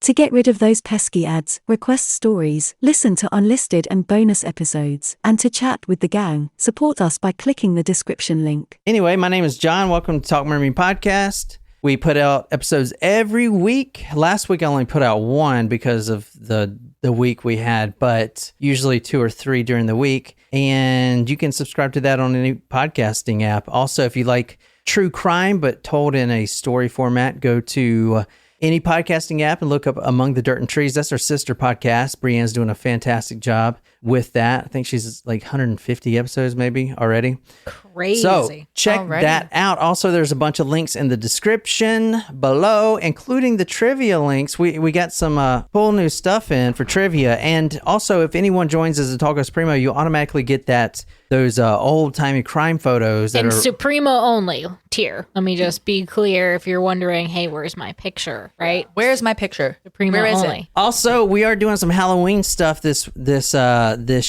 To get rid of those pesky ads, request stories, listen to unlisted and bonus episodes, and to chat with the gang, support us by clicking the description link. Anyway, my name is John. Welcome to Talk Mermaid Podcast. We put out episodes every week. Last week I only put out one because of the week we had, but usually 2 or 3 during the week. And you can subscribe to that on any podcasting app. Also, if you like true crime but told in a story format, go to any podcasting app and look up Among the Dirt and Trees. That's our sister podcast. Brienne's doing a fantastic job with that. I think she's like 150 episodes maybe already. Crazy. So check that out. Also, there's a bunch of links in the description below, including the trivia links. We got some cool new stuff in for trivia. And also, if anyone joins as a Talkos Primo, you automatically get those old-timey crime photos. And Supremo only tier. Let me just be clear if you're wondering, hey, where's my picture, right? Where's my picture? Supremo Where is only. it? Also, we are doing some Halloween stuff this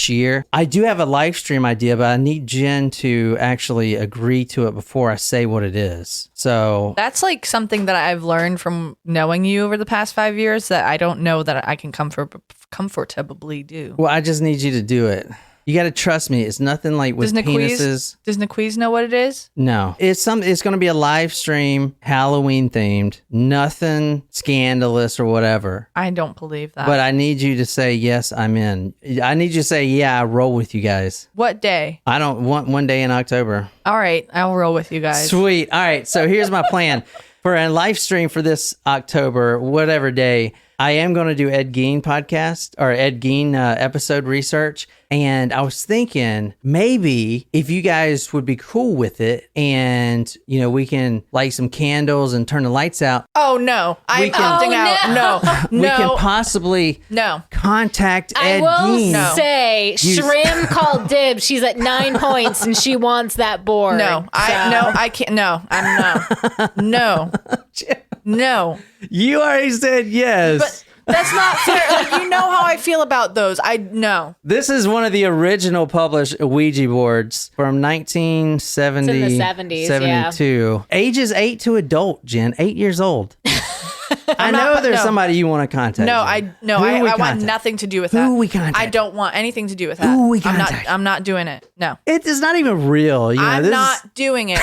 year. I do have a live stream idea, but I need Jen to actually agree to it before I say what it is. So that's like something that I've learned from knowing you over the past 5 years that I don't know that I can comfortably do. Well, I just need you to do it. You got to trust me. It's nothing like with penises. Does Naquiz know what it is? No. It's going to be a live stream, Halloween themed, nothing scandalous or whatever. I don't believe that. But I need you to say, yes, I'm in. I need you to say, yeah, I roll with you guys. What day? I don't want one day in October. All right. I'll roll with you guys. Sweet. All right. So here's my plan. For a live stream for this October, whatever day, I am going to do Ed Gein podcast or Ed Gein episode research. And I was thinking maybe if you guys would be cool with it and, we can light some candles and turn the lights out. Oh, no. I'm opting out. No. We can possibly contact Ed Gein. I will say, Shrim called dibs. She's at 9 points and she wants that board. I can't. No, I'm no. No. You already said yes. But that's not fair. Like, you know how I feel about those. No. This is one of the original published Ouija boards from 1970. It's in the 70s, 72. Yeah. Ages 8 to adult, Jen. 8 years old. I know there's somebody you want to contact. I want nothing to do with that. Who we contact? I don't want anything to do with that. Who we contact? I'm not doing it. No. It is not even real. I'm not doing it.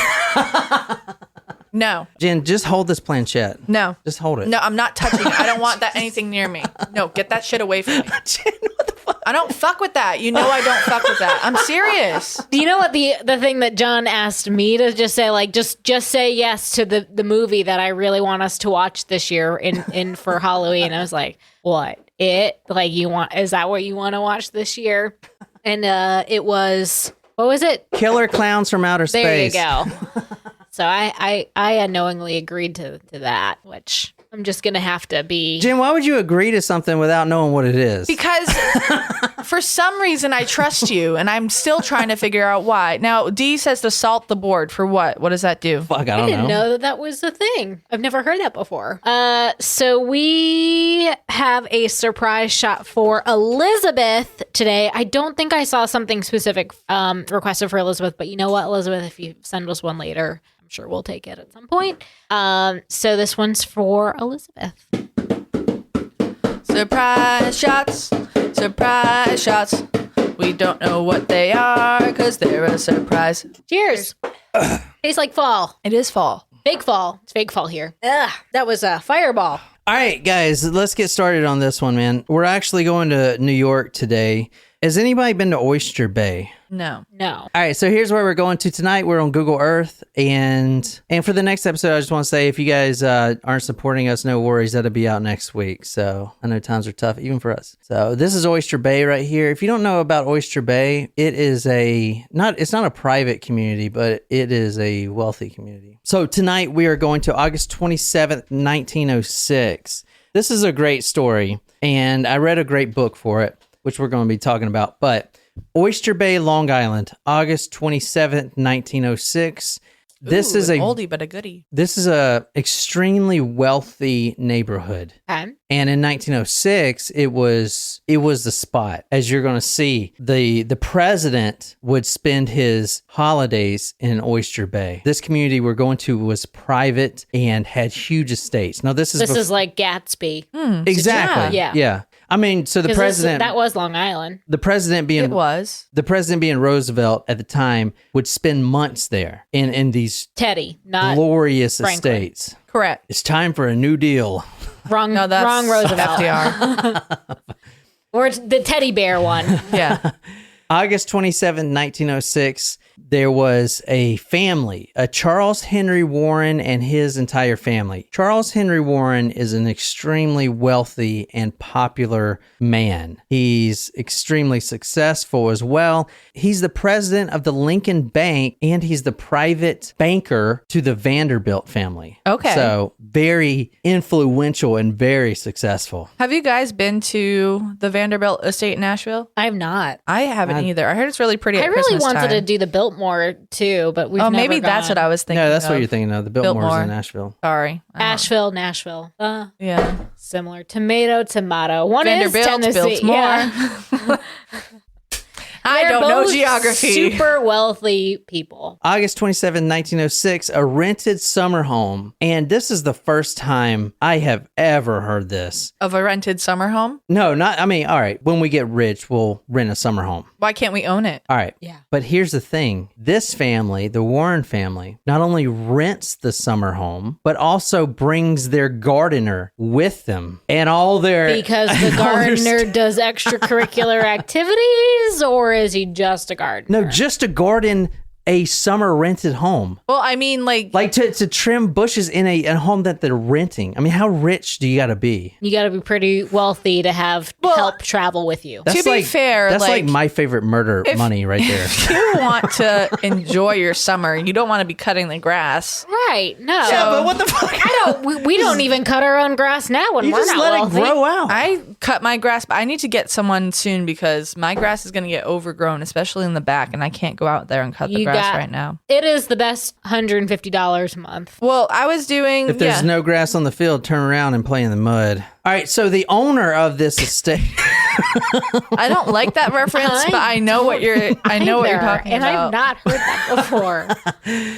No. Jen, just hold this planchette. No. Just hold it. No, I'm not touching it. I don't want anything near me. No, get that shit away from me. Jen, what the fuck? I don't fuck with that. You know I don't fuck with that. I'm serious. Do you know what the thing that John asked me to just say, like, just say yes to the movie that I really want us to watch this year in for Halloween? I was like, what? Is that what you want to watch this year? And it was, what was it? Killer Clowns from Outer Space. There you go. So I unknowingly agreed to that, which I'm just going to have to be. Jim, why would you agree to something without knowing what it is? Because for some reason I trust you, and I'm still trying to figure out why. Now, Dee says to salt the board for what? What does that do? Fuck, I didn't know that was a thing. I've never heard that before. So we have a surprise shot for Elizabeth today. I don't think I saw something specific requested for Elizabeth, but you know what, Elizabeth, if you send us one later, sure we'll take it at some point. So this one's for Elizabeth. Surprise shots. We don't know what they are because they're a surprise. Cheers. Tastes like fall. It is fall. Fake fall. It's fake fall here. Ugh, that was a fireball. All right, guys, let's get started on this one, man. We're actually going to New York today. Has anybody been to Oyster Bay? No. All right, so here's where we're going to tonight. We're on Google Earth, and for the next episode, I just want to say, if you guys aren't supporting us, no worries, that'll be out next week. So I know times are tough, even for us. So this is Oyster Bay right here. If you don't know about Oyster Bay, it is it's not a private community, but it is a wealthy community. So tonight we are going to August 27th, 1906. This is a great story, and I read a great book for it, which we're going to be talking about. But Oyster Bay, Long Island, August 27th, 1906. This Ooh, is an a oldie but a goodie. This is a extremely wealthy neighborhood. Okay. And in 1906, it was the spot. As you're going to see, the president would spend his holidays in Oyster Bay. This community we're going to was private and had huge estates. Now this is like Gatsby. exactly. Yeah. I mean, so the 'Cause president that was Long Island. the president being It was. the president being Roosevelt at the time would spend months there in these Teddy, not glorious Franklin. estates. Correct. It's time for a new deal. wrong. No, that's wrong Roosevelt. FDR. Or it's the teddy bear one. Yeah. August 27, 1906, there was a family, a Charles Henry Warren and his entire family. Charles Henry Warren is an extremely wealthy and popular man. He's extremely successful as well. He's the president of the Lincoln Bank, and he's the private banker to the Vanderbilt family. Okay. So very influential and very successful. Have you guys been to the Vanderbilt estate in Nashville? I'm not. I haven't either. I heard it's really pretty at I really Christmas wanted time. to do the Biltmore too, but we've never maybe that's gone. what I was thinking. No, that's what of. you're thinking of. The Biltmore's Biltmore. in Nashville. Sorry. Nashville. Yeah. Similar. Tomato. One Vanderbilt, is Tennessee. Biltmore. Yeah. I They're don't know both geography. Super wealthy people. August 27, 1906, a rented summer home. And this is the first time I have ever heard this. Of a rented summer home? No, all right, when we get rich, we'll rent a summer home. Why can't we own it? All right. Yeah. But here's the thing. This family, the Warren family, not only rents the summer home, but also brings their gardener with them and all their... Because the all their gardener does extracurricular activities, or is he just a gardener? No, just to garden a summer rented home. Well, I mean, like To trim bushes in a home that they're renting. I mean, how rich do you got to be? You got to be pretty wealthy to have help travel with you. To be fair, that's like like, my favorite murder money right there. if you want to enjoy your summer, you don't want to be cutting the grass. Right? No. Yeah, but what the fuck? We don't even cut our own grass now when You we're just not let wealthy. it grow out. I cut my grass, but I need to get someone soon because my grass is going to get overgrown, especially in the back, and I can't go out there and cut the grass right now. It is the best $150 a month. Well, I was doing. If there's no grass on the field, turn around and play in the mud. All right, so the owner of this estate. I don't like that reference, but I know what you're. I know what you're talking and about. I've not heard that before.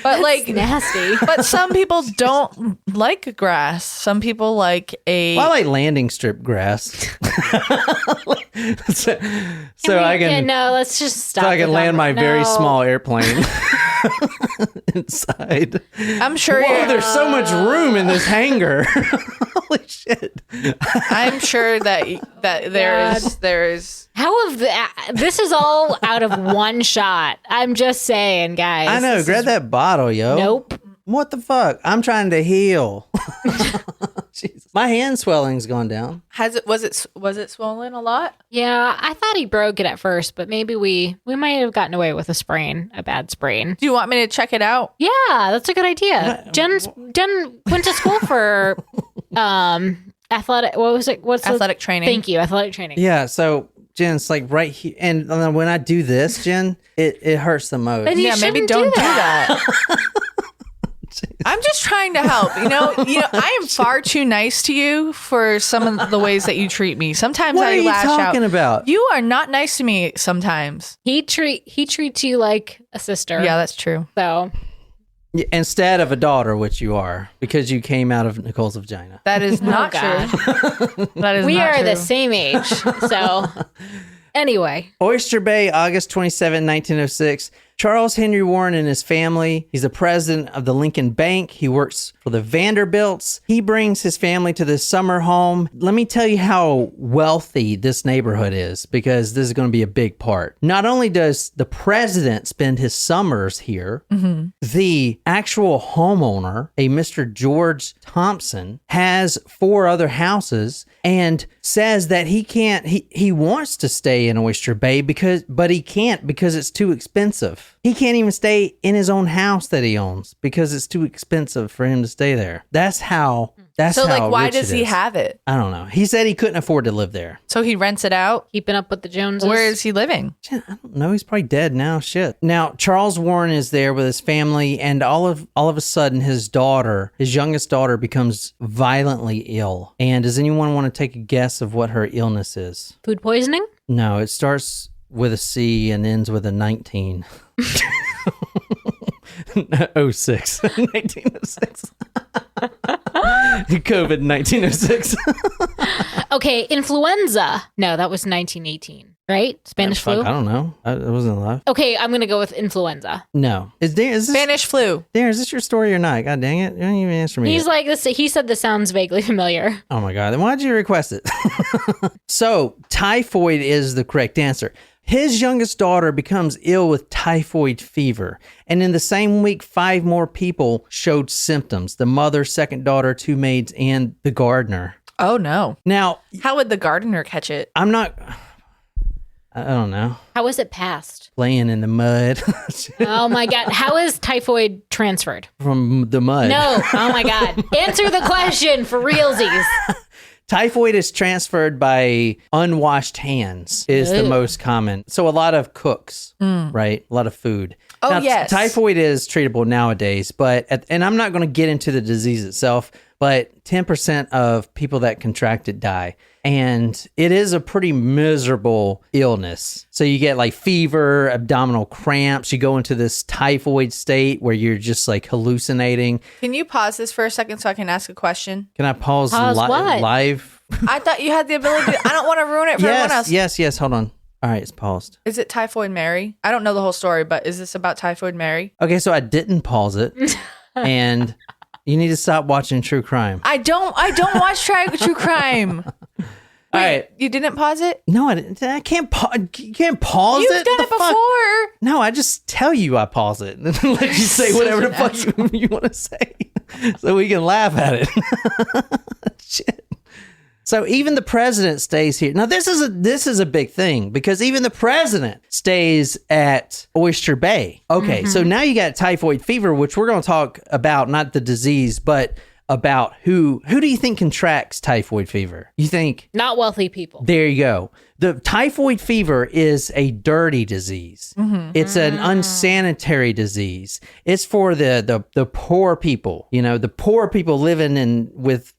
But like nasty. But some people don't like grass. Some people like a. Well, I like landing strip grass. so I can. No, let's just stop. So I can land my very No. small airplane inside. I'm sure. Whoa, there's so much room in this hangar. Holy shit! I'm sure that there's. How have this is all out of one shot? I'm just saying, guys. I know. Grab that bottle, yo. Nope. What the fuck? I'm trying to heal. Jesus. My hand swelling's gone down. Was it swollen a lot? Yeah, I thought he broke it at first, but maybe we might have gotten away with a bad sprain. Do you want me to check it out? Yeah, that's a good idea. Jen went to school for athletic. What was it? What's Athletic training. Thank you, athletic training. Yeah. So Jen, it's like right here, and when I do this, Jen, it hurts the most. But you Yeah, maybe shouldn't don't do do that. I'm just trying to help. You know, I am far too nice to you for some of the ways that you treat me. Sometimes What I are you lash talking out. about? You are not nice to me sometimes. He treats you like a sister. Yeah, that's true. So Instead of a daughter, which you are, because you came out of Nicole's vagina. That is not God. true. That is we not are true. the same age. So anyway, Oyster Bay, August 27, 1906. Charles Henry Warren and his family. He's the president of the Lincoln Bank. He works for the Vanderbilts. He brings his family to this summer home. Let me tell you how wealthy this neighborhood is, because this is going to be a big part. Not only does the president spend his summers here, the actual homeowner, a Mr. George Thompson, has 4 other houses and says that he wants to stay in Oyster Bay but he can't because it's too expensive. live. He can't even stay in his own house that he owns because it's too expensive for him to stay there. That's how So, like, why rich does it he is. have it? I don't know. He said he couldn't afford to live there. So he rents it out? Keeping up with the Joneses. Where is he living? Shit, I don't know. He's probably dead now. Shit. Now, Charles Warren is there with his family, and all of a sudden, his youngest daughter, becomes violently ill. And does anyone want to take a guess of what her illness is? Food poisoning? No, it starts with a C and ends with a 19. 06. 1906. COVID 1906. Okay, influenza. No, that was 1918, right? Spanish flu? I don't know. I wasn't alive. Okay, I'm going to go with influenza. No. Is this Spanish flu. Darren, is this your story or not? God dang it. You don't even answer me. He's yet. like, this. He said this sounds vaguely familiar. Oh my God. Then why'd you request it? So, typhoid is the correct answer. His youngest daughter becomes ill with typhoid fever. And in the same week, 5 more people showed symptoms. The mother, second daughter, 2 maids, and the gardener. Oh, no. Now, How would the gardener catch it? I don't know. How was it passed? Laying in the mud. Oh my God. How is typhoid transferred? From the mud. No. Oh my God. Answer the question for realsies. Typhoid is transferred by unwashed hands is the Ew. most common. So a lot of cooks, right? A lot of food. Oh, Now, yes. Typhoid is treatable nowadays, but and I'm not going to get into the disease itself, but 10% of people that contract it die. And it is a pretty miserable illness. So you get like fever, abdominal cramps. You go into this typhoid state where you're just like hallucinating. Can you pause this for a second so I can ask a question? Can I pause What? live? I thought you had the ability to. I don't want to ruin it for everyone else. Yes. Hold on. All right, it's paused. Is it Typhoid Mary? I don't know the whole story, but is this about Typhoid Mary? Okay, so I didn't pause it. And you need to stop watching true crime. I don't watch true crime. All right. You didn't pause it? No, I didn't. I can't you can't pause You've it. done The it fuck? before. No, I just tell you I pause it and then let you say whatever the fuck you want to say so we can laugh at it. Shit. So even the president stays here. Now this is a big thing because even the president stays at Oyster Bay. Okay, so now you got typhoid fever, which we're going to talk about, not the disease, but about who do you think contracts typhoid fever? You think Not wealthy people. there you go. The typhoid fever is a dirty disease. It's an unsanitary disease. It's for the poor people, the poor people living in with,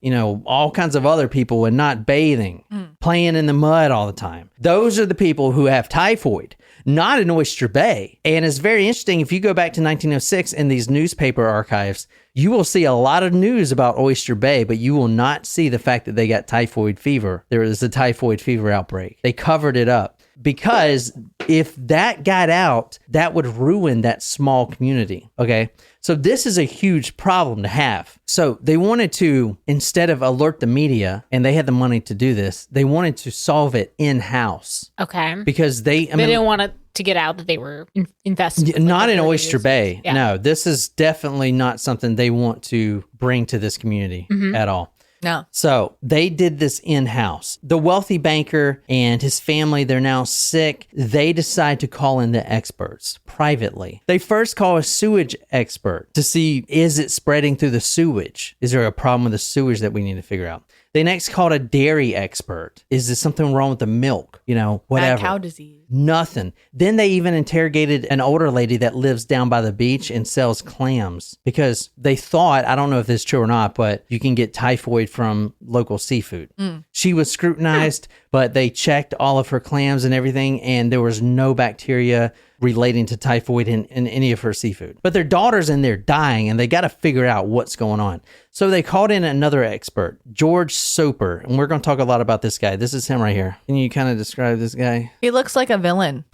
all kinds of other people and not bathing, playing in the mud all the time. Those are the people who have typhoid, not in Oyster Bay. And it's very interesting. If you go back to 1906 in these newspaper archives, you will see a lot of news about Oyster Bay, but you will not see the fact that they got typhoid fever. There was a typhoid fever outbreak. They covered it up because if that got out, that would ruin that small community. Okay. So this is a huge problem to have. So they wanted to, instead of alert the media, and they had the money to do this, they wanted to solve it in-house Okay. because they They didn't want it to get out that they were invested. with not the in dirty Oyster disease. Bay. Yeah. No, this is definitely not something they want to bring to this community at all. No. So they did this in-house. The wealthy banker and his family, they're now sick. They decide to call in the experts privately. They first call a sewage expert to see, is it spreading through the sewage? Is there a problem with the sewage that we need to figure out? They next called a dairy expert. Is there something wrong with the milk? Whatever. Bad cow disease. Nothing. Then they even interrogated an older lady that lives down by the beach and sells clams because they thought, I don't know if this is true or not, but you can get typhoid from local seafood. She was scrutinized, but they checked all of her clams and everything, and there was no bacteria relating to typhoid in any of her seafood. But their daughter's in there dying, and they got to figure out what's going on. So they called in another expert, George Soper, and we're going to talk a lot about this guy. This is him right here. Can you kind of describe this guy? He looks like a villain.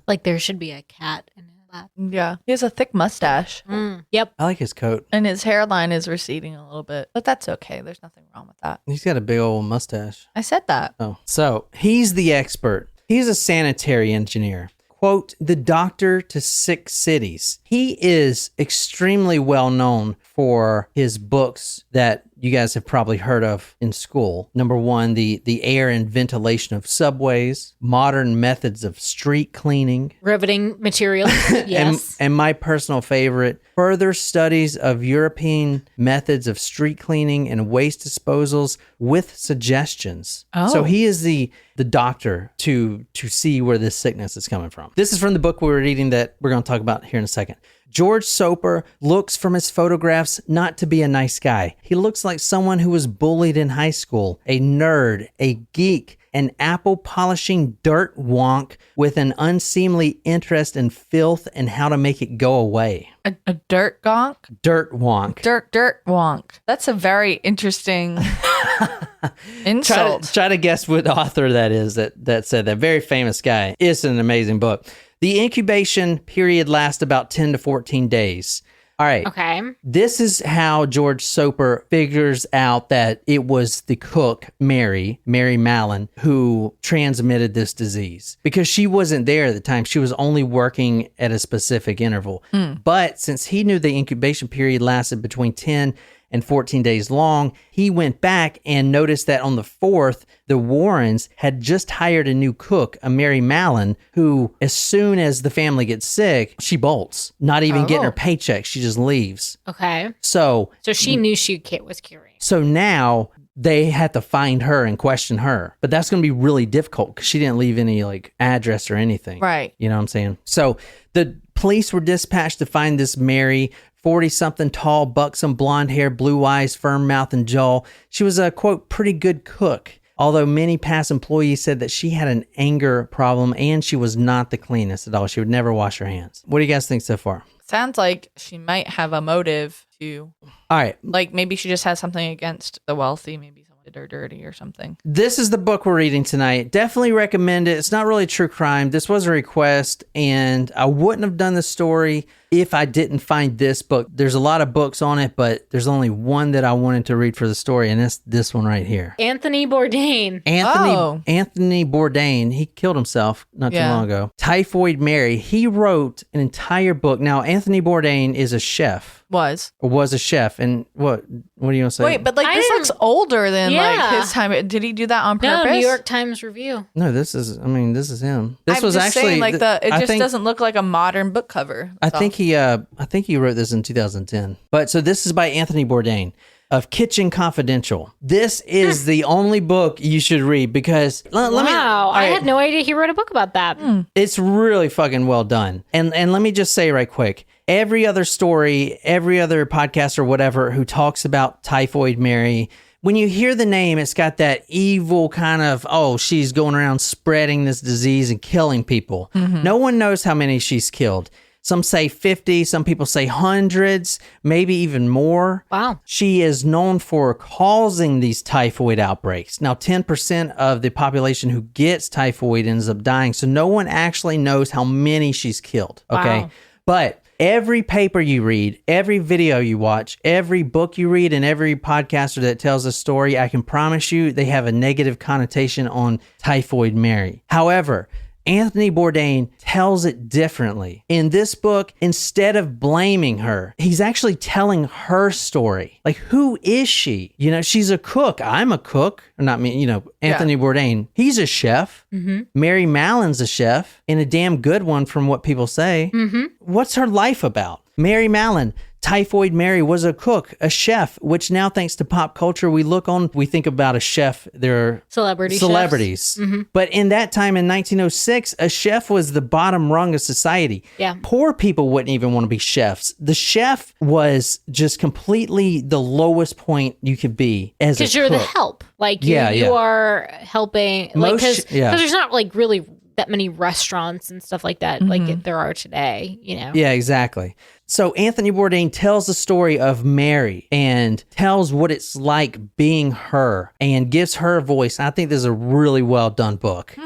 Like there should be a cat in his lap. Yeah. He has a thick mustache. Yep. I like his coat. And his hairline is receding a little bit. But that's okay. There's nothing wrong with that. He's got a big old mustache. I said that. Oh, so he's the expert. He's a sanitary engineer. Quote, the doctor to 6 cities. He is extremely well known for his books that, you guys have probably heard of in school. Number one, the air and ventilation of subways, modern methods of street cleaning. Riveting material. Yes. And my personal favorite, further studies of European methods of street cleaning and waste disposals with suggestions. Oh. So he is the doctor to see where this sickness is coming from. This is from the book we were reading that we're going to talk about here in a second. George Soper looks from his photographs not to be a nice guy. He looks like someone who was bullied in high school, a nerd, a geek, an apple polishing dirt wonk with an unseemly interest in filth and how to make it go away. A dirt gonk? Dirt wonk. Dirt wonk. That's a very interesting insult. Try to guess what author that is that said that. Very famous guy. It's an amazing book. The incubation period lasts about 10 to 14 days. All right. Okay. This is how George Soper figures out that it was the cook, Mary Mallon, who transmitted this disease. Because she wasn't there at the time. She was only working at a specific interval. But since he knew the incubation period lasted between 10 and 14 days long, he went back and noticed that on the 4th, the Warrens had just hired a new cook, a Mary Mallon, who, as soon as the family gets sick, she bolts. Not even getting her paycheck. She just leaves. Okay. So she knew she was curing. So now they had to find her and question her. But that's going to be really difficult because she didn't leave any address or anything. Right. You know what I'm saying? So the police were dispatched to find this Mary, 40-something, tall, buxom, blonde hair, blue eyes, firm mouth and jaw. She was a, quote, pretty good cook. Although many past employees said that she had an anger problem and she was not the cleanest at all. She would never wash her hands. What do you guys think so far? Sounds like she might have a motive to... All right. Like maybe she just has something against the wealthy. Maybe someone did her dirty or something. This is the book we're reading tonight. Definitely recommend it. It's not really true crime. This was a request, and I wouldn't have done the story if I didn't find this book. There's a lot of books on it, but there's only one that I wanted to read for the story, and it's this one right here. Anthony Bourdain. Anthony Bourdain. He killed himself not too long ago. Typhoid Mary. He wrote an entire book. Now, Anthony Bourdain is a chef. Was a chef. And what are you going to say? Wait, but this looks older than his time. Did he do that on purpose? No, New York Times Review. No, this is him. This I'm was just actually saying, it just doesn't look like a modern book cover. I think he wrote this in 2010. But so this is by Anthony Bourdain of Kitchen Confidential. This is the only book you should read because I had no idea he wrote a book about that. It's really fucking well done. And let me just say right quick, every other story, every other podcast or whatever who talks about Typhoid Mary, when you hear the name, it's got that evil kind of, she's going around spreading this disease and killing people. No one knows how many she's killed. Some say 50, some people say hundreds, maybe even more. Wow. She is known for causing these typhoid outbreaks. Now, 10% of the population who gets typhoid ends up dying, so no one actually knows how many she's killed. Okay. Wow. But every paper you read, every video you watch, every book you read, and every podcaster that tells a story, I can promise you they have a negative connotation on Typhoid Mary. However, Anthony Bourdain tells it differently. In this book, instead of blaming her, he's actually telling her story. Like, who is she? She's a cook. I'm a cook. Or not me, Anthony Bourdain. He's a chef. Mary Mallon's a chef, and a damn good one from what people say. What's her life about? Mary Mallon, Typhoid Mary, was a cook, a chef, which now, thanks to pop culture, we think about a chef, they're celebrities. But in that time, in 1906, a chef was the bottom rung of society. Yeah. Poor people wouldn't even want to be chefs. The chef was just completely the lowest point you could be as a cook. Because you're the help. You are helping. Because there's not really that many restaurants and stuff like that, like there are today, Yeah, exactly. So Anthony Bourdain tells the story of Mary and tells what it's like being her and gives her a voice. I think this is a really well done book.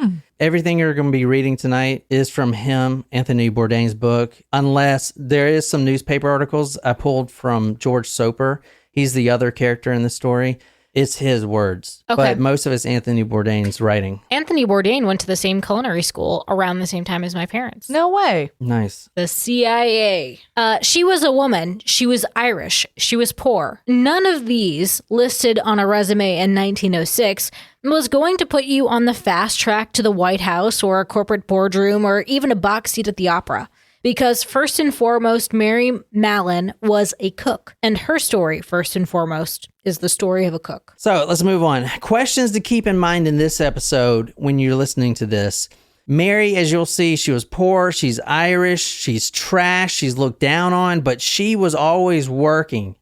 Everything you're going to be reading tonight is from him, Anthony Bourdain's book, unless there is some newspaper articles I pulled from George Soper. He's the other character in the story. It's his words. Okay. But most of it's Anthony Bourdain's writing. Anthony Bourdain went to the same culinary school around the same time as my parents. No way. Nice. The CIA. She was a woman. She was Irish. She was poor. None of these listed on a resume in 1906 was going to put you on the fast track to the White House or a corporate boardroom or even a box seat at the opera. Because first and foremost, Mary Mallon was a cook. And her story, first and foremost, is the story of a cook. So let's move on. Questions to keep in mind in this episode when you're listening to this. Mary, as you'll see, she was poor, she's Irish, she's trash, she's looked down on, but she was always working,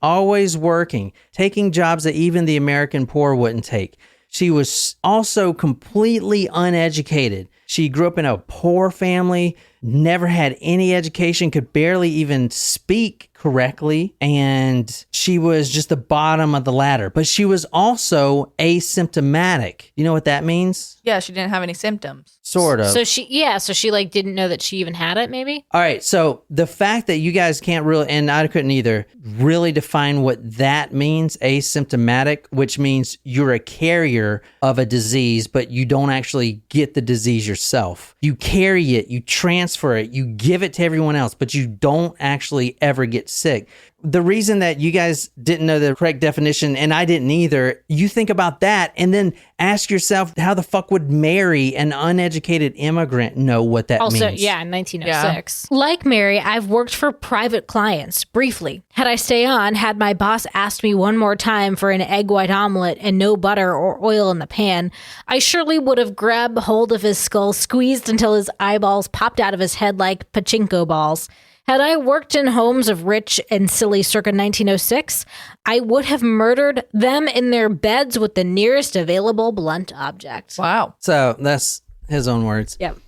taking jobs that even the American poor wouldn't take. She was also completely uneducated. She grew up in a poor family, never had any education, could barely even speak correctly, and she was just the bottom of the ladder. But she was also asymptomatic. You know what that means? Yeah, she didn't have any symptoms. Sort of. So she like didn't know that she even had it, maybe? All right, so the fact that you guys can't really, and I couldn't either, really define what that means, asymptomatic, which means you're a carrier of a disease, but you don't actually get the disease yourself. You carry it, you transfer it, you give it to everyone else, but you don't actually ever get sick. The reason that you guys didn't know the correct definition, and I didn't either, you think about that and then ask yourself, how the fuck would Mary, an uneducated immigrant, know what that means? Also, yeah, in 1906. Yeah. Like Mary, I've worked for private clients, briefly. Had I stay on, had my boss asked me one more time for an egg white omelet and no butter or oil in the pan, I surely would have grabbed hold of his skull, squeezed until his eyeballs popped out of his head like pachinko balls. Had I worked in homes of rich and silly circa 1906, I would have murdered them in their beds with the nearest available blunt object. Wow. So that's his own words. Yep.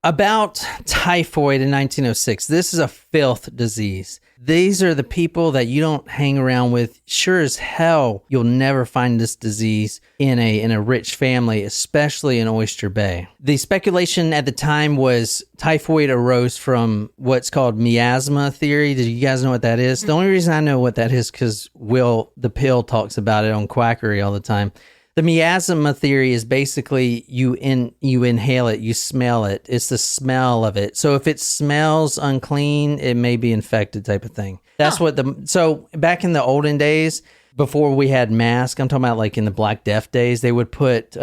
About typhoid in 1906, this is a filth disease. These are the people that you don't hang around with. Sure as hell, you'll never find this disease in a rich family, especially in Oyster Bay. The speculation at the time was typhoid arose from what's called miasma theory. Do you guys know what that is? The only reason I know what that is because Will the Pill talks about it on Quackery all the time. The miasma theory is basically you inhale it, you smell it. It's the smell of it. So if it smells unclean, it may be infected type of thing. That's so back in the olden days, before we had masks, I'm talking about like in the Black Death days, they would put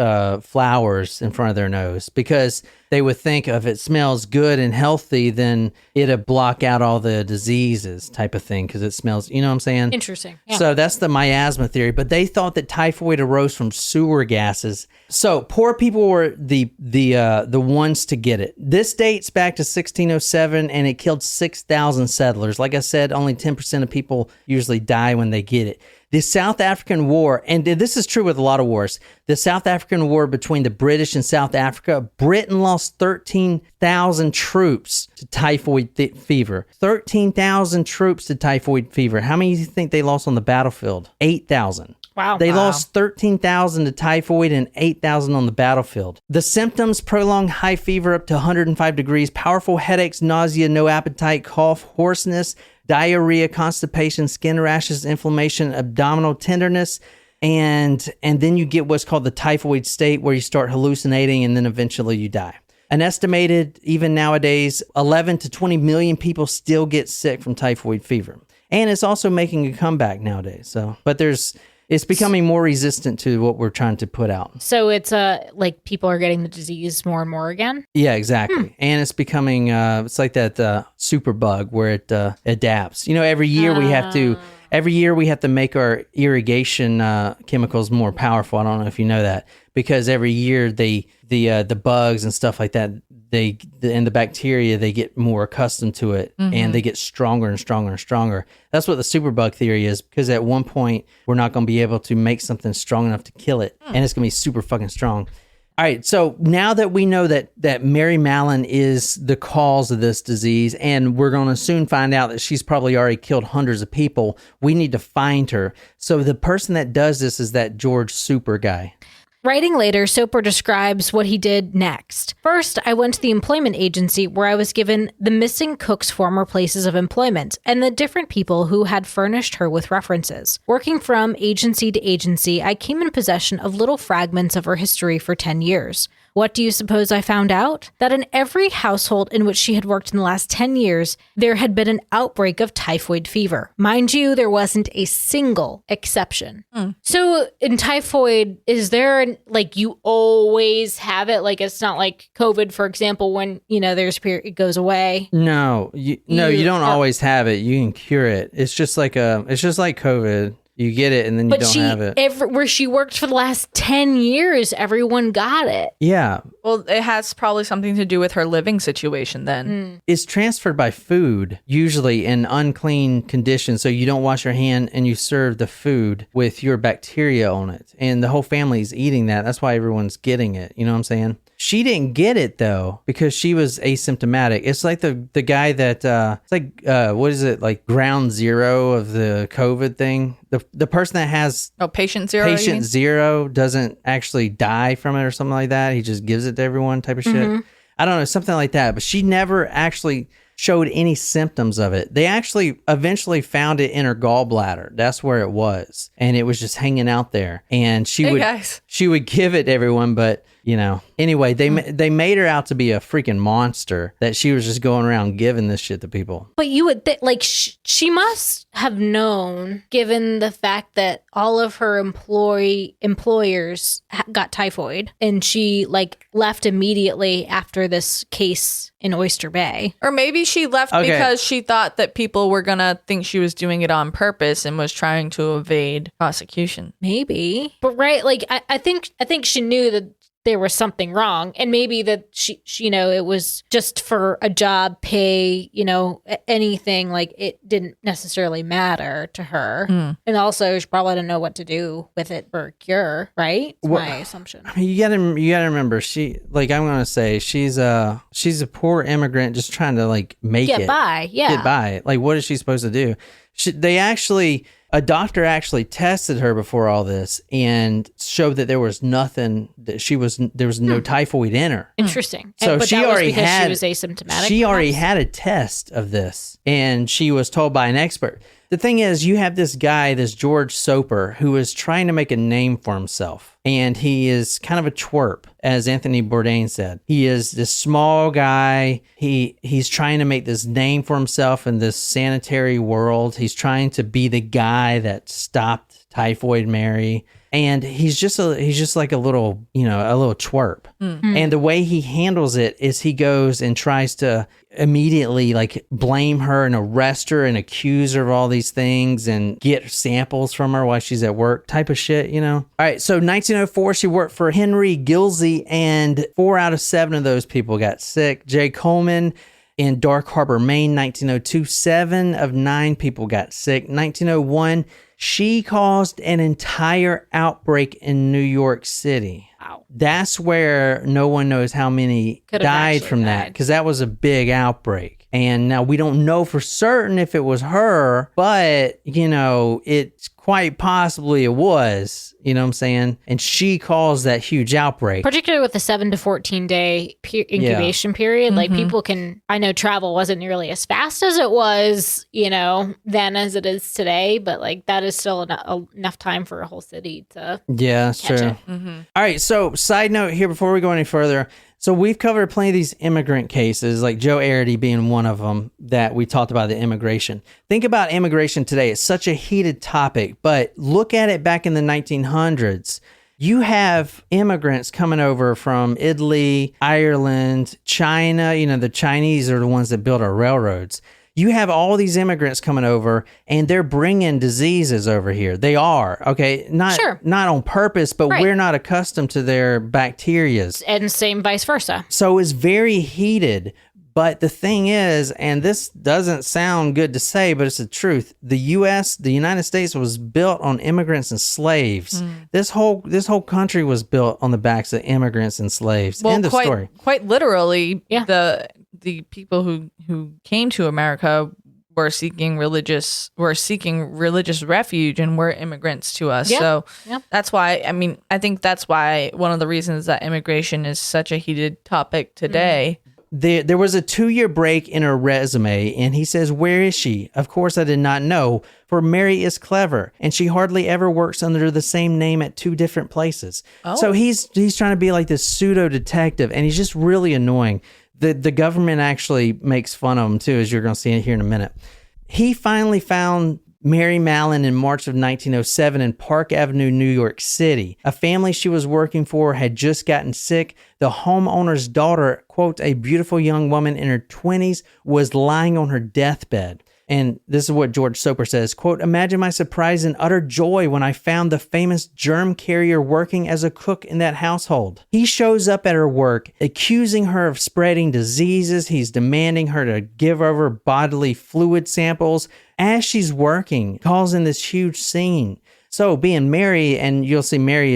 flowers in front of their nose because they would think if it smells good and healthy, then it'll block out all the diseases type of thing because it smells, you know what I'm saying? Interesting. Yeah. So that's the miasma theory, but they thought that typhoid arose from sewer gases. So poor people were the ones to get it. This dates back to 1607 and it killed 6,000 settlers. Like I said, only 10% of people usually die when they get it. The South African War, and this is true with a lot of wars, the South African War between the British and South Africa, Britain lost 13,000 troops to typhoid fever. 13,000 troops to typhoid fever. How many do you think they lost on the battlefield? 8,000. Wow. They lost 13,000 to typhoid and 8,000 on the battlefield. The symptoms: prolonged high fever up to 105 degrees, powerful headaches, nausea, no appetite, cough, hoarseness, diarrhea, constipation, skin rashes, inflammation, abdominal tenderness, and then you get what's called the typhoid state where you start hallucinating and then eventually you die. An estimated, even nowadays, 11 to 20 million people still get sick from typhoid fever. And it's also making a comeback nowadays. But it's becoming more resistant to what we're trying to put out. So it's like people are getting the disease more and more again? Yeah, exactly. And it's becoming, it's like that super bug where it adapts. You know, every year we have to make our irrigation chemicals more powerful. I don't know if you know that, because every year the bugs and stuff like that, and the bacteria, they get more accustomed to it, and they get stronger and stronger and stronger. That's what the superbug theory is, because at one point we're not going to be able to make something strong enough to kill it, and it's going to be super fucking strong. All right, so now that we know that Mary Mallon is the cause of this disease, and we're going to soon find out that she's probably already killed hundreds of people, we need to find her. So the person that does this is that George Super guy. Writing later, Soper describes what he did next. First, I went to the employment agency where I was given the missing cook's former places of employment and the different people who had furnished her with references. Working from agency to agency, I came in possession of little fragments of her history for 10 years. What do you suppose I found out? That in every household in which she had worked in the last 10 years, there had been an outbreak of typhoid fever. Mind you, there wasn't a single exception. So in typhoid, is there, like, you always have it? Like, it's not like COVID, for example, when, there's a period, it goes away. No, you don't always have it. You can cure it. It's just like COVID. You get it and then you don't have it. Where she worked for the last 10 years, everyone got it. Yeah. Well, it has probably something to do with her living situation then. It's transferred by food, usually in unclean conditions. So you don't wash your hand and you serve the food with your bacteria on it. And the whole family's eating that. That's why everyone's getting it. You know what I'm saying? She didn't get it though because she was asymptomatic. It's like the guy that it's like what is it, like ground zero of the COVID thing? The person that has patient zero. Patient zero doesn't actually die from it or something like that. He just gives it to everyone type of shit. I don't know, something like that. But she never actually showed any symptoms of it. They actually eventually found it in her gallbladder. That's where it was, and it was just hanging out there. And she would give it to everyone, but anyway, they made her out to be a freaking monster, that she was just going around giving this shit to people. But you would she must have known, given the fact that all of her employers got typhoid, and she left immediately after this case in Oyster Bay. Or maybe she left because she thought that people were gonna think she was doing it on purpose and was trying to evade prosecution. Maybe, but right, I think she knew that there was something wrong, and maybe that she it was just for a job, pay, anything, it didn't necessarily matter to her. And also she probably didn't know what to do with it for a cure, right? That's my assumption. I mean, you gotta remember, she, I'm gonna say, she's a poor immigrant just trying to get by. Get by. What is she supposed to do? A doctor actually tested her before all this and showed that there was nothing, that there was no typhoid in her. Interesting. So but she that was already because had, she was asymptomatic. She already had a test of this, and she was told by an expert. The thing is, you have this guy, this George Soper, who is trying to make a name for himself. And he is kind of a twerp, as Anthony Bourdain said. He is this small guy. He's trying to make this name for himself in this sanitary world. He's trying to be the guy that stopped Typhoid Mary. And he's just like a little twerp. And the way he handles it is he goes and tries to immediately blame her and arrest her and accuse her of all these things and get samples from her while she's at work type of shit, All right, so 1904, she worked for Henry Gilsey, and 4 out of 7 of those people got sick. J. Coleman in Dark Harbor, Maine, 1902, 7 of 9 people got sick. 1901, she caused an entire outbreak in New York City. Wow. That's where no one knows how many died from that, because that was a big outbreak. And now we don't know for certain if it was her, but, it's quite possibly it was, you know what I'm saying? And she caused that huge outbreak. Particularly with the 7 to 14 day incubation period. People I know travel wasn't nearly as fast as it was, then as it is today, but that is still enough time for a whole city to Yeah, that's catch true. It. All right, so side note here before we go any further. So we've covered plenty of these immigrant cases, like Joe Arity being one of them that we talked about, the immigration. Think about immigration today. It's such a heated topic, but look at it back in the 1900s. You have immigrants coming over from Italy, Ireland, China. The Chinese are the ones that built our railroads. You have all these immigrants coming over, and they're bringing diseases over here. They are, okay? Not on purpose, but we're not accustomed to their bacterias. And same vice versa. So it's very heated. But the thing is, and this doesn't sound good to say, but it's the truth. The United States was built on immigrants and slaves. This whole country was built on the backs of immigrants and slaves. End of story. Quite literally, the people who came to America we're seeking religious refuge, and we're immigrants to us. Yeah. So Yeah. that's why, I think that's why one of the reasons that immigration is such a heated topic today. There was a 2-year break in her resume, and he says, "Where is she? Of course I did not know, for Mary is clever, and she hardly ever works under the same name at 2 different places." So he's trying to be like this pseudo detective, and he's just really annoying. The government actually makes fun of him too, as you're going to see here in a minute. He finally found Mary Mallon in March of 1907 in Park Avenue, New York City. A family she was working for had just gotten sick. The homeowner's daughter, quote, a beautiful young woman in her 20s, was lying on her deathbed. And this is what George Soper says, quote, "Imagine my surprise and utter joy when I found the famous germ carrier working as a cook in that household. He shows up at her work, accusing her of spreading diseases. He's demanding her to give over bodily fluid samples as she's working, causing this huge scene." So being Mary, and you'll see Mary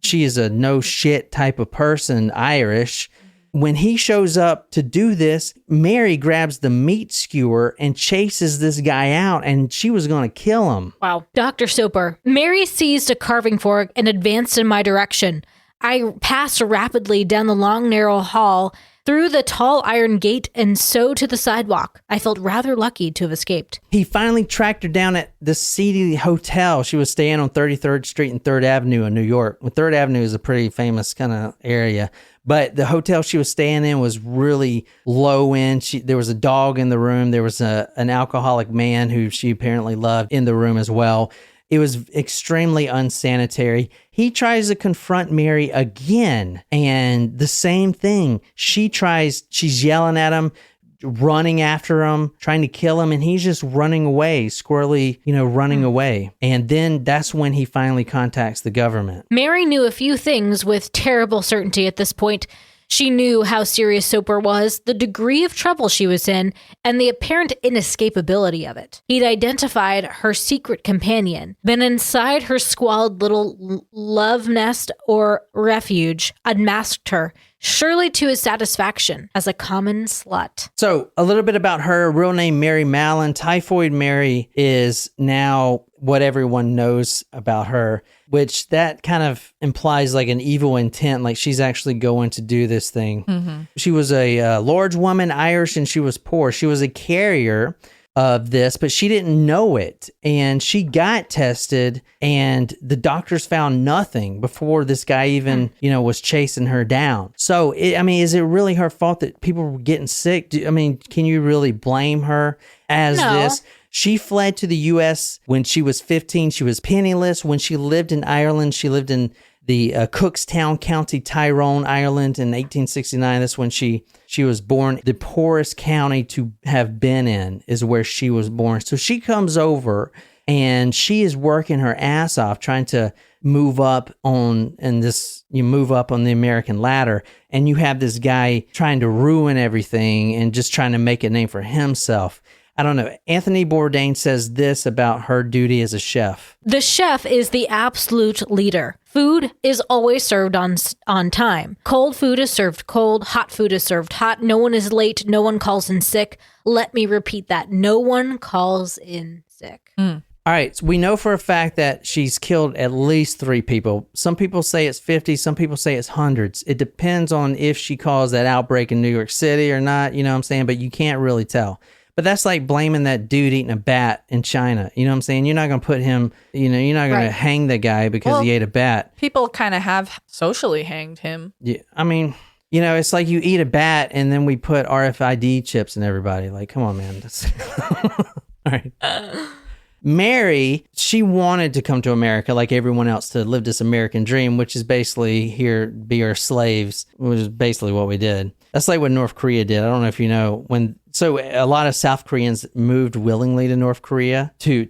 she is a no shit type of person, Irish. When he shows up to do this, Mary grabs the meat skewer and chases this guy out, and she was going to kill him. Wow. Dr. Soper, Mary seized a carving fork and advanced in my direction. I passed rapidly down the long, narrow hall, through the tall iron gate, and so to the sidewalk. I felt rather lucky to have escaped. He finally tracked her down at the seedy hotel. She was staying on 33rd Street and 3rd Avenue in New York. Well, 3rd Avenue is a pretty famous kind of area. But the hotel she was staying in was really low end. There was a dog in the room. There was an alcoholic man who she apparently loved in the room as well. It was extremely unsanitary. He tries to confront Mary again, and the same thing. She's yelling at him, running after him, trying to kill him, and he's just running away, squirrely, running away. And then that's when he finally contacts the government. Mary knew a few things with terrible certainty at this point. She knew how serious Soper was, the degree of trouble she was in, and the apparent inescapability of it. He'd identified her secret companion, been inside her squalid little love nest or refuge, unmasked her, surely to his satisfaction, as a common slut. So a little bit about her real name, Mary Mallon. Typhoid Mary is now what everyone knows about her, which that kind of implies like an evil intent, like she's actually going to do this thing. Mm-hmm. She was a large woman, Irish, and she was poor. She was a carrier of this, but she didn't know it. And she got tested, and the doctors found nothing before this guy even, was chasing her down. So, is it really her fault that people were getting sick? Can you really blame her as this? She fled to the U.S. when she was 15. She was penniless. When she lived in Ireland, she lived in the Cookstown County, Tyrone, Ireland in 1869. That's when she was born. The poorest county to have been in is where she was born. So she comes over, and she is working her ass off trying to move up on the American ladder, and you have this guy trying to ruin everything and just trying to make a name for himself. I don't know. Anthony Bourdain says this about her duty as a chef. The chef is the absolute leader. Food is always served on time. Cold food is served cold. Hot food is served hot. No one is late. No one calls in sick. Let me repeat that. No one calls in sick. All right. So we know for a fact that she's killed at least 3 people. Some people say it's 50. Some people say it's hundreds. It depends on if she caused that outbreak in New York City or not. You know what I'm saying? But you can't really tell. But that's like blaming that dude eating a bat in China. You know what I'm saying? You're not going to put him, you're not going to hang the guy because he ate a bat. People kind of have socially hanged him. Yeah, it's like you eat a bat and then we put RFID chips in everybody. Like, come on, man. All right. Mary, she wanted to come to America like everyone else to live this American dream, which is basically be our slaves, which is basically what we did. That's like what North Korea did. I don't know if you know So a lot of South Koreans moved willingly to North Korea to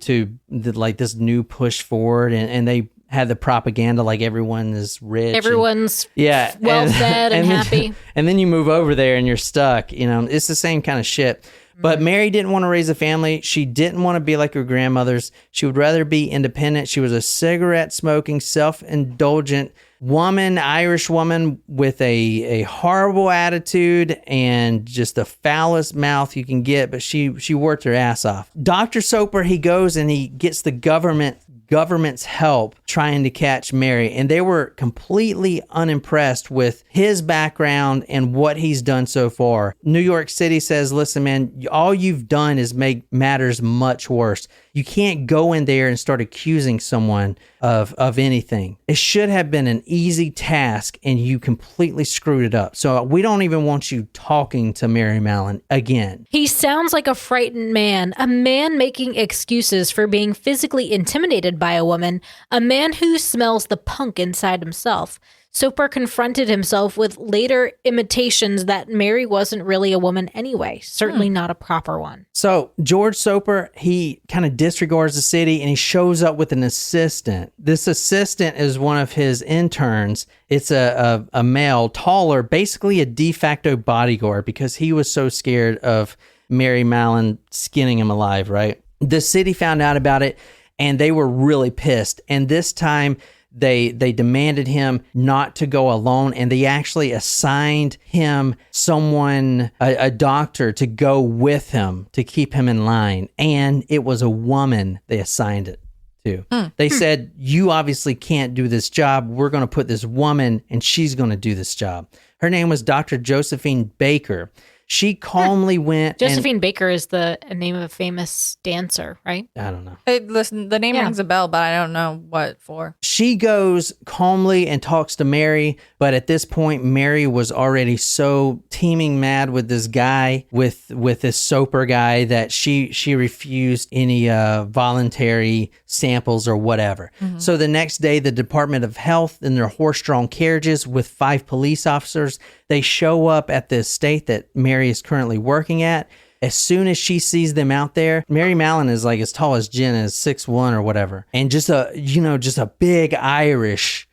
this new push forward, and they had the propaganda like everyone is rich. Everyone's well-fed and happy. And then you move over there and you're stuck. It's the same kind of shit. But Mary didn't want to raise a family. She didn't want to be like her grandmothers. She would rather be independent. She was a cigarette-smoking, self-indulgent Irish woman with a horrible attitude and just the foulest mouth you can get, but she worked her ass off. Dr. Soper, he goes and he gets the government's help trying to catch Mary, and they were completely unimpressed with his background and what he's done so far. New York City says, listen, man, all you've done is make matters much worse. You can't go in there and start accusing someone of anything. It should have been an easy task, and you completely screwed it up. So we don't even want you talking to Mary Mallon again. He sounds like a frightened man, a man making excuses for being physically intimidated by a woman, a man who smells the punk inside himself. Soper confronted himself with later imitations that Mary wasn't really a woman anyway, certainly not a proper one. So George Soper, he kind of disregards the city and he shows up with an assistant. This assistant is one of his interns. It's a male, taller, basically a de facto bodyguard because he was so scared of Mary Mallon skinning him alive, right? The city found out about it and they were really pissed. And this time, They demanded him not to go alone, and they actually assigned him someone, a doctor, to go with him to keep him in line. And it was a woman they assigned it to. They said, you obviously can't do this job. We're going to put this woman, and she's going to do this job. Her name was Dr. Josephine Baker. She calmly went. Josephine Baker is the name of a famous dancer, right? I don't know. Hey, listen, the name rings a bell, but I don't know what for. She goes calmly and talks to Mary, but at this point, Mary was already so teeming mad with this guy, with this Soper guy, that she refused any voluntary samples or whatever. So the next day, the Department of Health in their horse-drawn carriages with 5 police officers, they show up at the estate that Mary is currently working at. As soon as she sees them out there, Mary Mallon is like as tall as Jen is, 6'1" or whatever. And just a big Irish,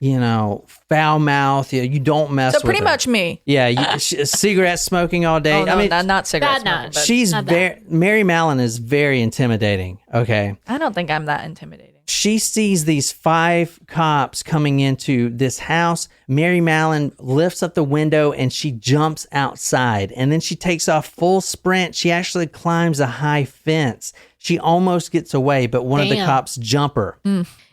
foul mouth. You don't mess with her. So pretty much me. Yeah, cigarette smoking all day. Oh, no, not cigarette smoking. But She's Mary Mallon is very intimidating. Okay. I don't think I'm that intimidating. She sees these 5 cops coming into this house. Mary Mallon lifts up the window and she jumps outside. And then she takes off full sprint. She actually climbs a high fence. She almost gets away, but one of the cops jump her.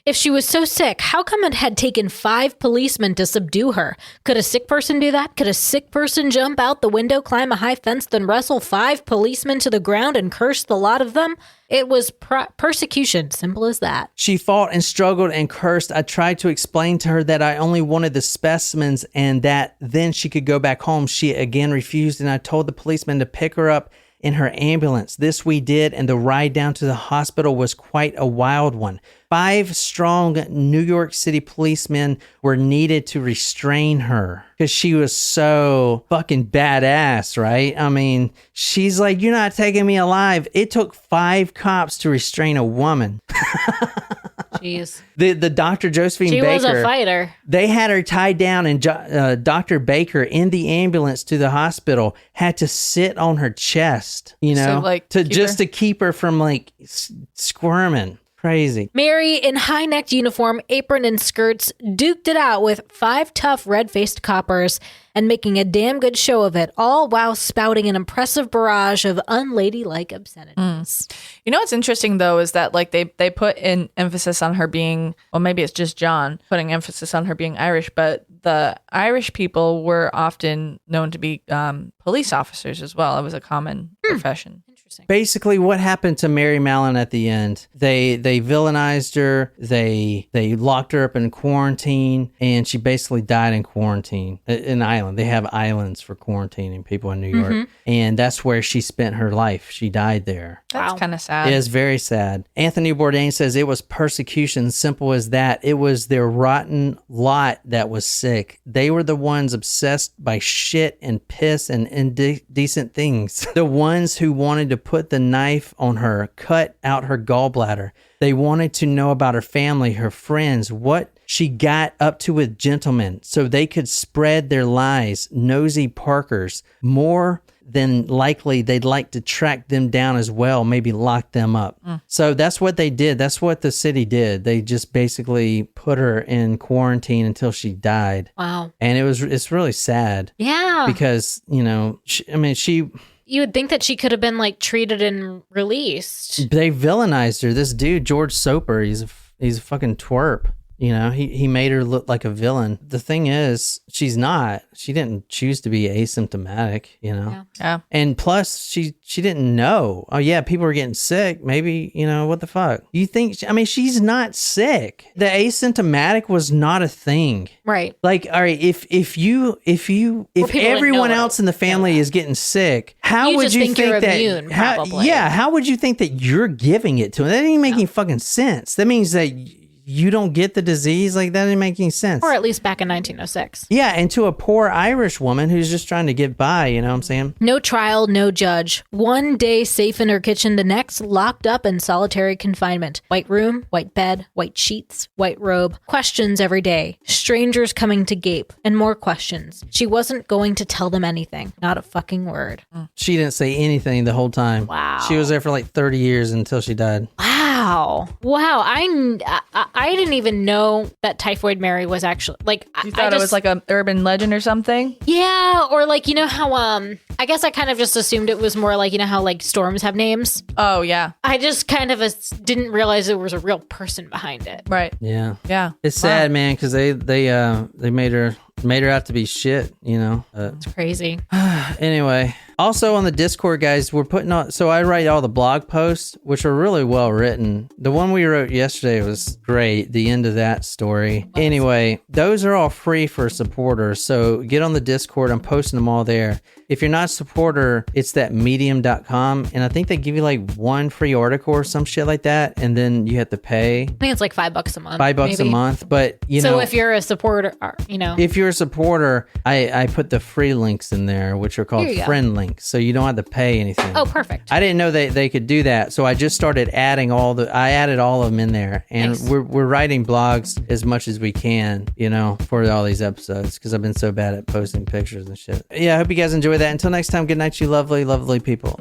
If she was so sick, how come it had taken 5 policemen to subdue her? Could a sick person do that? Could a sick person jump out the window, climb a high fence, then wrestle 5 policemen to the ground and curse the lot of them? It was persecution, simple as that. She fought and struggled and cursed. I tried to explain to her that I only wanted the specimens and that then she could go back home. She again refused, and I told the policeman to pick her up in her ambulance. This we did, and the ride down to the hospital was quite a wild one. 5 strong New York City policemen were needed to restrain her because she was so fucking badass, right? I mean, she's like, you're not taking me alive. It took 5 cops to restrain a woman. Jeez. The Dr. Josephine Baker. She was a fighter. They had her tied down, and Dr. Baker in the ambulance to the hospital had to sit on her chest, to keep her from squirming. Crazy. Mary, in high-necked uniform, apron, and skirts, duked it out with 5 tough, red-faced coppers and making a damn good show of it, all while spouting an impressive barrage of unladylike obscenities. You know what's interesting, though, is that they put in emphasis on her being, well, maybe it's just John putting emphasis on her being Irish, but the Irish people were often known to be police officers as well. It was a common profession. Basically, what happened to Mary Mallon at the end? They villainized her. They locked her up in quarantine, and she basically died in quarantine. An island. They have islands for quarantining people in New York, and that's where she spent her life. She died there. That's kind of sad. It is very sad. Anthony Bourdain says it was persecution, simple as that. It was their rotten lot that was sick. They were the ones obsessed by shit and piss and indecent things. The ones who wanted to put the knife on her, cut out her gallbladder. They wanted to know about her family, her friends. What she got up to with gentlemen so they could spread their lies, nosy Parkers. More than likely they'd like to track them down as well, maybe lock them up. So that's what they did. That's what the city did. They just basically put her in quarantine until she died. Wow. And it's really sad. Yeah. Because, she you would think that she could have been like treated and released. they villainized her. This dude, George Soper, he's a fucking twerp. He made her look like a villain. The thing is, she's not. She didn't choose to be asymptomatic, Yeah. And plus, she didn't know. Oh, yeah, people were getting sick. Maybe, what the fuck? You think, she's not sick. The asymptomatic was not a thing. Right. Like, all right, if people everyone know else in the family is getting sick, how You would just you think you're that? immune, probably. How would you think that you're giving it to them? That didn't make any fucking sense. That means that you don't get the disease. Like, that didn't make any sense. Or at least back in 1906. Yeah, and to a poor Irish woman who's just trying to get by, you know what I'm saying? No trial, no judge. One day safe in her kitchen, the next locked up in solitary confinement. White room, white bed, white sheets, white robe. Questions every day. Strangers coming to gape. And more questions. She wasn't going to tell them anything. Not a fucking word. She didn't say anything the whole time. Wow. She was there for like 30 years until she died. Wow. I didn't even know that Typhoid Mary was actually like. You thought it was like an urban legend or something? Yeah, or like how I guess I kind of just assumed it was more like how like storms have names. Oh yeah, I just kind of didn't realize there was a real person behind it. right. Yeah. Yeah, It's sad, man, because they made her out to be shit, It's crazy. Anyway, also on the Discord, guys, we're putting on. So I write all the blog posts, which are really well written. The one we wrote yesterday was great. The end of that story. Anyway, those are all free for supporters. So get on the Discord. I'm posting them all there. If you're not a supporter, it's that medium.com. And I think they give you like one free article or some shit like that. And then you have to pay I think it's like $5 a month. $5 a month. But, So if you're a supporter, if you're a supporter, I put the free links in there, which are called Here you go. friend links. So you don't have to pay anything. Oh, perfect. I didn't know they could do that. So I just started adding I added all of them in there. And Nice. we're writing blogs as much as we can, for all these episodes, because I've been so bad at posting pictures and shit. Yeah, I hope you guys enjoy that. Until next time, good night, you lovely, lovely people.